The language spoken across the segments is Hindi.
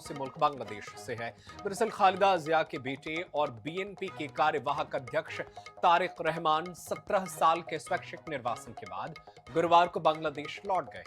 पड़ोसी मुल्क बांग्लादेश से है। दरअसल खालिदा जिया के बेटे और बीएनपी के कार्यवाहक अध्यक्ष तारिक रहमान 17 साल के स्वैच्छिक निर्वासन के बाद गुरुवार को बांग्लादेश लौट गए।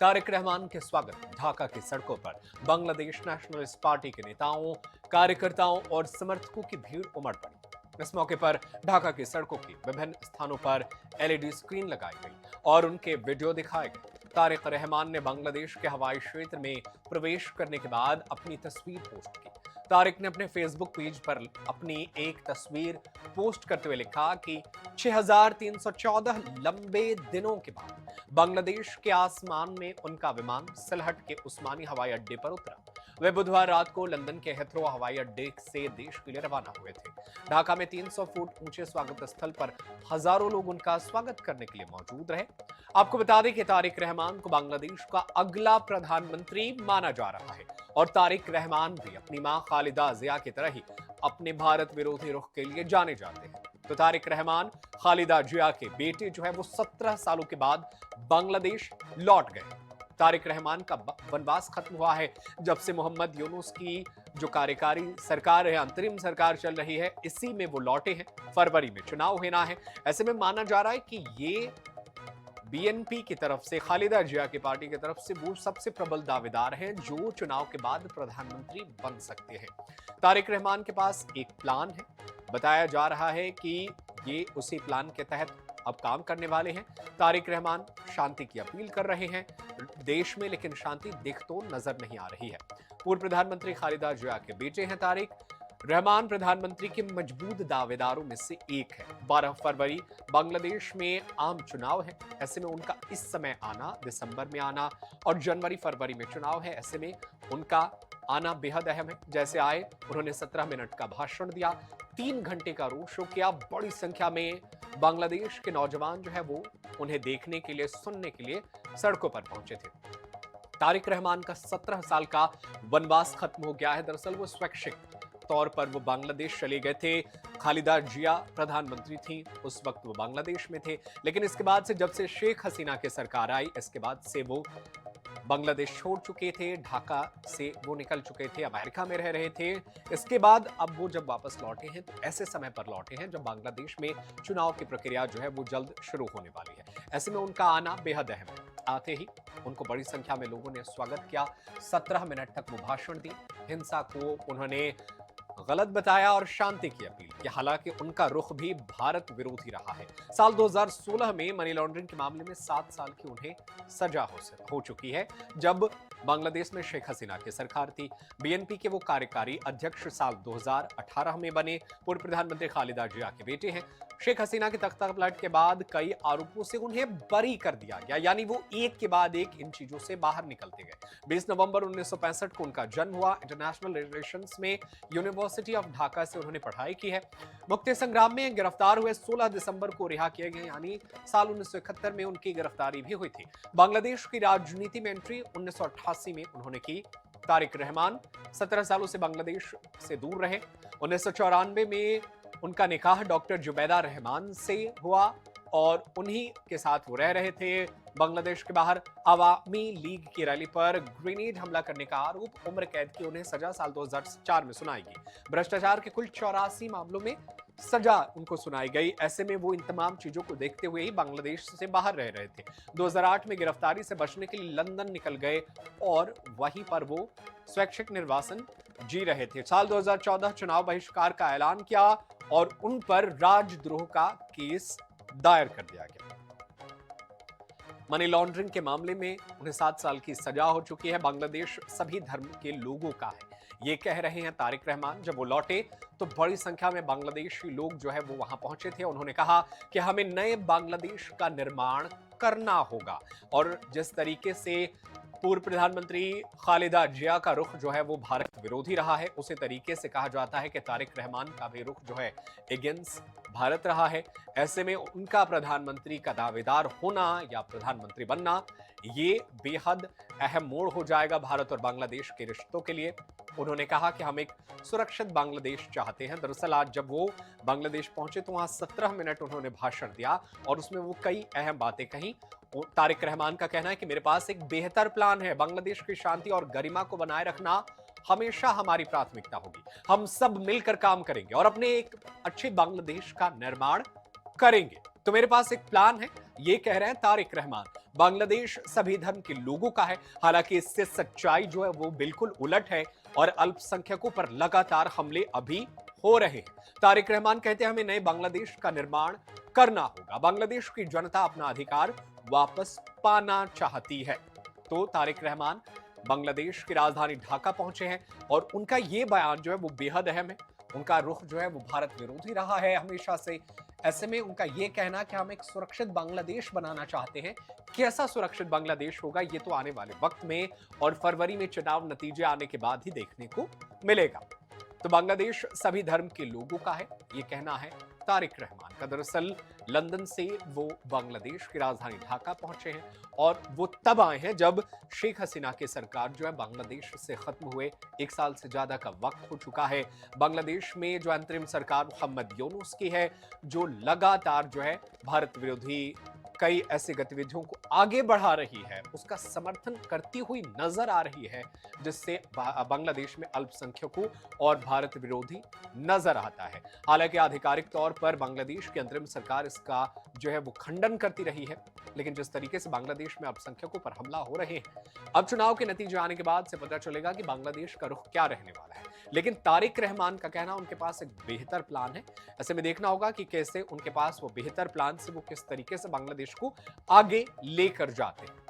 तारिक रहमान के स्वागत ढाका की सड़कों पर बांग्लादेश नेशनलिस्ट पार्टी के नेताओं, कार्यकर्ताओं और समर्थकों की भीड़ उमड़ पड़ी। इस मौके पर ढाका की सड़कों की विभिन्न स्थानों पर एलईडी स्क्रीन लगाई गई और उनके वीडियो दिखाए गए। तारिक रहमान ने बांग्लादेश के हवाई क्षेत्र में प्रवेश करने के बाद अपनी तस्वीर पोस्ट की। तारिक ने अपने फेसबुक पेज पर अपनी एक तस्वीर पोस्ट करते हुए लिखा कि 6314 लंबे दिनों के बाद बांग्लादेश के आसमान में उनका विमान सिलहट के उस्मानी हवाई अड्डे पर उतरा। वे बुधवार रात को लंदन के हिथरो हवाई अड्डे से देश के लिए रवाना हुए थे। ढाका में 300 फुट ऊंचे स्वागत स्थल पर हजारों लोग उनका स्वागत करने के लिए मौजूद रहे। आपको बता दें कि तारिक रहमान को बांग्लादेश का अगला प्रधानमंत्री माना जा रहा है और तारिक रहमान भी अपनी मां खालिदा जिया की तरह ही अपने भारत विरोधी रुख के लिए जाने जाते हैं। तो तारिक रहमान खालिदा जिया के बेटे जो है वो 17 सालों के बाद बांग्लादेश लौट गए। तारिक रहमान का वनवास खत्म हुआ है जब से मोहम्मद यूनुस की जो कार्यकारी सरकार है, अंतरिम सरकार चल रही है, इसी में वो लौटे हैं। फरवरी में चुनाव होना है। ऐसे में माना जा रहा है कि ये बीएनपी की तरफ से, खालिदा जिया की पार्टी की तरफ से वो सबसे प्रबल दावेदार हैं जो चुनाव के बाद प्रधानमंत्री बन सकते हैं। तारिक रहमान के पास एक प्लान है। बताया जा रहा है कि ये उसी प्लान के तहत अब काम करने वाले हैं। तारिक रहमान शांति की अपील कर रहे हैं देश में, लेकिन शांति दिख तो नजर नहीं आ रही है। पूर्व प्रधानमंत्री खालिदा जिया के बेटे हैं तारिक रहमान, प्रधानमंत्री के मजबूत दावेदारों में से एक है। 12 फरवरी बांग्लादेश में आम चुनाव है। ऐसे में उनका इस समय आना, दिसंबर में आना और जनवरी फरवरी में चुनाव है, ऐसे में उनका आना बेहद अहम है। जैसे आए, उन्होंने 17 मिनट का भाषण दिया, 3 घंटे का रोड शो किया। बड़ी संख्या में बांग्लादेश के नौजवान जो है वो उन्हें देखने के लिए, सुनने के लिए सड़कों पर पहुंचे थे। तारिक रहमान का 17 साल का वनवास खत्म हो गया है। दरअसल वो स्वैच्छिक तौर पर वो बांग्लादेश चले गए थे। खालिदा जिया प्रधानमंत्री थी, उस वक्त वो बांग्लादेश में थे, लेकिन इसके बाद से, जब से शेख हसीना की सरकार आई, इसके बाद से वो बांग्लादेश छोड़ चुके थे। ढाका से वो निकल चुके थे, अमेरिका में रह रहे थे। इसके बाद अब वो जब वापस लौटे हैं तो ऐसे समय पर लौटे हैं जब बांग्लादेश में चुनाव की प्रक्रिया जो है वो जल्द शुरू होने वाली है। ऐसे में उनका आना बेहद अहम है। आते ही उनको बड़ी संख्या में लोगों ने स्वागत किया। 17 मिनट तक वो भाषण दी, हिंसा को उन्होंने गलत बताया और शांति की अपील की। हालांकि उनका रुख भी भारत विरोधी रहा है। साल 2016 में मनी लॉन्ड्रिंग के मामले में 7 साल की उन्हें सजा हो चुकी है, जब बांग्लादेश में शेख हसीना की सरकार थी। बीएनपी के वो कार्यकारी अध्यक्ष साल 2018 में बने। पूर्व प्रधानमंत्री खालिदा जिया के बेटे हैं। शेख हसीना के तख्ता पलट के बाद कई आरोपों से उन्हें बरी कर दिया गया, यानी वो एक के बाद एक इन चीजों से बाहर निकलते गए। 20 नवंबर 1965 को उनका जन्म हुआ। इंटरनेशनल रिलेशंस में यूनिवर्सिटी ऑफ ढाका से उन्होंने पढ़ाई की है। मुक्ति संग्राम में गिरफ्तार हुए 16 दिसंबर को रिहा किए गए, यानी साल 1971 में उनकी गिरफ्तारी भी हुई थी। बांग्लादेश की राजनीति में एंट्री 1988 में उन्होंने की। तारिक रहमान 17 सालों से बांग्लादेश से दूर रहे। 1994 में उनका निकाह डॉक्टर जुबैदा रहमान से हुआ और उन्हीं के साथ वो रह रहे थे। बांग्लादेश के बाहर अवामी लीग की रैली पर ग्रेनेड हमला करने का आरोप, उम्र कैद की उन्हें सजा साल 2004 में सुनाई गई। भ्रष्टाचार के कुल 84 मामलों में सजा उनको सुनाई गई। ऐसे में वो इन तमाम चीजों को देखते हुए ही बांग्लादेश से बाहर रह रहे थे। 2008 में गिरफ्तारी से बचने के लिए लंदन निकल गए और वहीं पर वो स्वैच्छिक निर्वासन जी रहे थे। साल 2014 चुनाव बहिष्कार का ऐलान किया और उन पर राजद्रोह का केस दायर कर दिया गया। मनी लॉन्ड्रिंग के मामले में उन्हें 7 साल की सजा हो चुकी है। बांग्लादेश सभी धर्म के लोगों का है, ये कह रहे हैं तारिक रहमान। जब वो लौटे तो बड़ी संख्या में बांग्लादेशी लोग जो है वो वहां पहुंचे थे। उन्होंने कहा कि हमें नए बांग्लादेश का निर्माण करना होगा और जिस तरीके से पूर्व प्रधानमंत्री खालिदा जिया का रुख जो है वो भारत विरोधी रहा है, उसी तरीके से कहा जाता है कि तारिक रहमान का भी रुख जो है अगेंस्ट भारत रहा है। ऐसे में उनका प्रधानमंत्री का दावेदार होना या प्रधानमंत्री बनना ये बेहद अहम मोड़ हो जाएगा भारत और बांग्लादेश के रिश्तों के लिए। उन्होंने कहा कि हम एक सुरक्षित बांग्लादेश चाहते हैं। दरअसल आज जब वो बांग्लादेश पहुंचे तो वहां 17 मिनट उन्होंने भाषण दिया और उसमें वो कई अहम बातें कही। तारिक रहमान का कहना है कि मेरे पास एक बेहतर प्लान है, बांग्लादेश की शांति और गरिमा को बनाए रखना हमेशा हमारी प्राथमिकता होगी। हम सब मिलकर काम करेंगे और अपने एक अच्छे बांग्लादेश का निर्माण करेंगे। तो मेरे पास एक प्लान है, ये कह रहे हैं तारिक रहमान। बांग्लादेश सभी धर्म के लोगों का है, हालांकि इससे सच्चाई जो है वो बिल्कुल उलट है और अल्पसंख्यकों पर लगातार हमले अभी हो रहे हैं। तारिक रहमान कहते हैं हमें नए बांग्लादेश का निर्माण करना होगा। बांग्लादेश की जनता अपना अधिकार वापस पाना चाहती है। तो तारिक रहमान बांग्लादेश की राजधानी ढाका पहुंचे हैं और उनका ये बयान जो है वो बेहद अहम है। उनका रुख जो है वो भारत विरोधी रहा है हमेशा से। ऐसे में उनका ये कहना कि हम एक सुरक्षित बांग्लादेश बनाना चाहते हैं, कैसा सुरक्षित बांग्लादेश होगा ये तो आने वाले वक्त में और फरवरी में चुनाव नतीजे आने के बाद ही देखने को मिलेगा। तो बांग्लादेश सभी धर्म के लोगों का है, ये कहना है तारिक रहमान का। दरअसल लंदन से वो बांग्लादेश की राजधानी ढाका पहुंचे हैं और वो तब आए हैं जब शेख हसीना की सरकार जो है बांग्लादेश से खत्म हुए 1 साल से ज्यादा का वक्त हो चुका है। बांग्लादेश में जो अंतरिम सरकार मोहम्मद यूनुस की है, जो लगातार जो है भारत विरोधी कई ऐसी गतिविधियों को आगे बढ़ा रही है, उसका समर्थन करती हुई नजर आ रही है, जिससे बांग्लादेश में अल्पसंख्यकों और भारत विरोधी नजर आता है। हालांकि आधिकारिक तौर पर बांग्लादेश की अंतरिम सरकार इसका जो है वो खंडन करती रही है, लेकिन जिस तरीके से बांग्लादेश में अल्पसंख्यकों पर हमला हो रहे हैं, अब चुनाव के नतीजे आने के बाद से पता चलेगा कि बांग्लादेश का रुख क्या रहने वाला है। लेकिन तारिक रहमान का कहना उनके पास एक बेहतर प्लान है। ऐसे में देखना होगा कि कैसे उनके पास वो बेहतर प्लान से वो किस तरीके से बांग्लादेश को आगे लेकर जाते हैं।